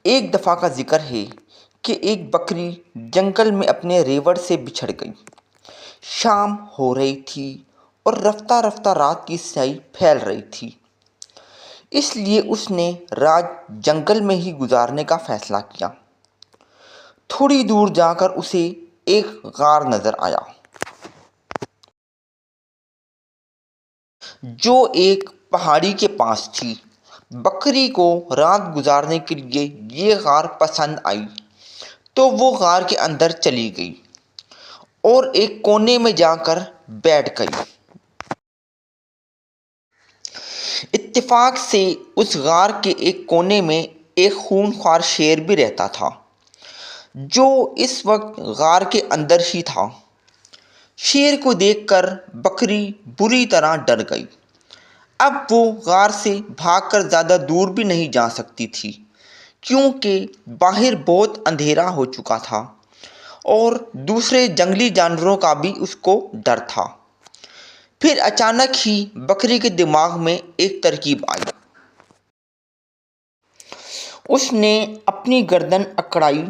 ایک دفعہ کا ذکر ہے کہ ایک بکری جنگل میں اپنے ریوڑ سے بچھڑ گئی۔ شام ہو رہی تھی اور رفتہ رفتہ رات کی سیاہی پھیل رہی تھی، اس لیے اس نے رات جنگل میں ہی گزارنے کا فیصلہ کیا۔ تھوڑی دور جا کر اسے ایک غار نظر آیا جو ایک پہاڑی کے پاس تھی۔ بکری کو رات گزارنے کے لیے یہ غار پسند آئی تو وہ غار کے اندر چلی گئی اور ایک کونے میں جا کر بیٹھ گئی۔ اتفاق سے اس غار کے ایک کونے میں ایک خونخوار شیر بھی رہتا تھا جو اس وقت غار کے اندر ہی تھا۔ شیر کو دیکھ کر بکری بری طرح ڈر گئی۔ اب وہ غار سے بھاگ کر زیادہ دور بھی نہیں جا سکتی تھی کیونکہ باہر بہت اندھیرا ہو چکا تھا اور دوسرے جنگلی جانوروں کا بھی اس کو ڈر تھا۔ پھر اچانک ہی بکری کے دماغ میں ایک ترکیب آئی۔ اس نے اپنی گردن اکڑائی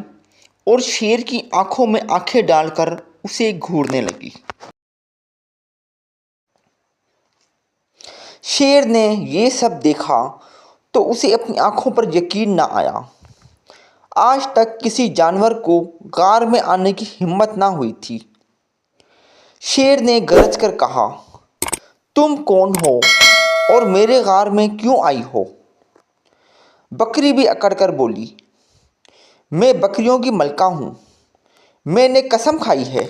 اور شیر کی آنکھوں میں آنکھیں ڈال کر اسے گھورنے لگی۔ شیر نے یہ سب دیکھا تو اسے اپنی آنکھوں پر یقین نہ آیا۔ آج تک کسی جانور کو غار میں آنے کی ہمت نہ ہوئی تھی۔ شیر نے گرج کر کہا، تم کون ہو اور میرے غار میں کیوں آئی ہو؟ بکری بھی اکڑ کر بولی، میں بکریوں کی ملکہ ہوں، میں نے قسم کھائی ہے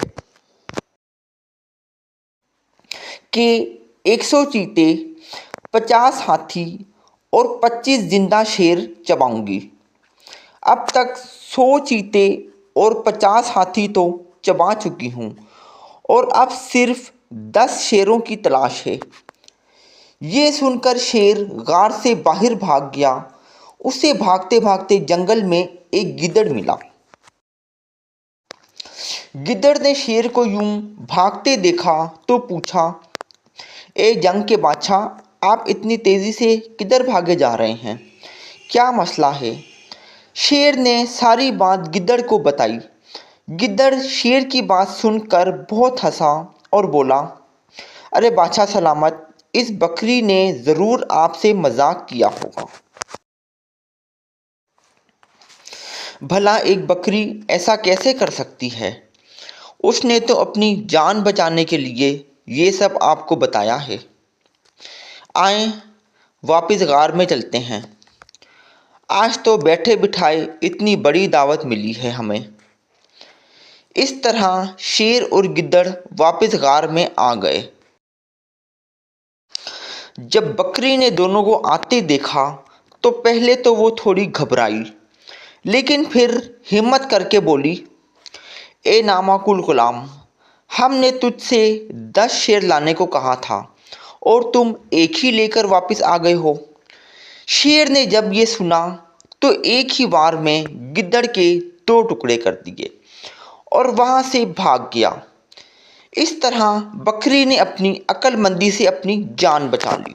کہ 100 چیتے، 50 ہاتھی اور 25 زندہ شیر چباؤں گی۔ اب تک 100 چیتے اور 50 ہاتھی تو چبا چکی ہوں اور اب صرف 10 شیروں کی تلاش ہے۔ یہ سن کر شیر غار سے باہر بھاگ گیا۔ اسے بھاگتے بھاگتے جنگل میں ایک گدڑ ملا۔ گدڑ نے شیر کو یوں بھاگتے دیکھا تو پوچھا، اے جنگ کے بادشاہ، آپ اتنی تیزی سے کدھر بھاگے جا رہے ہیں؟ کیا مسئلہ ہے؟ شیر نے ساری بات گدڑ کو بتائی۔ گدڑ شیر کی بات سن کر بہت ہنسا اور بولا، ارے بادشاہ سلامت، اس بکری نے ضرور آپ سے مذاق کیا ہوگا۔ بھلا ایک بکری ایسا کیسے کر سکتی ہے؟ اس نے تو اپنی جان بچانے کے لیے یہ سب آپ کو بتایا ہے۔ آئیں واپس غار میں چلتے ہیں، آج تو بیٹھے بٹھائے اتنی بڑی دعوت ملی ہے ہمیں۔ اس طرح شیر اور گدڑ واپس غار میں آ گئے۔ جب بکری نے دونوں کو آتے دیکھا تو پہلے تو وہ تھوڑی گھبرائی، لیکن پھر ہمت کر کے بولی، اے نامعقول غلام، ہم نے تجھ سے 10 شیر لانے کو کہا تھا اور تم ایک ہی لے کر واپس آ گئے ہو۔ شیر نے جب یہ سنا تو ایک ہی وار میں گدڑ کے 2 ٹکڑے کر دیے اور وہاں سے بھاگ گیا۔ اس طرح بکری نے اپنی عقل مندی سے اپنی جان بچا لی۔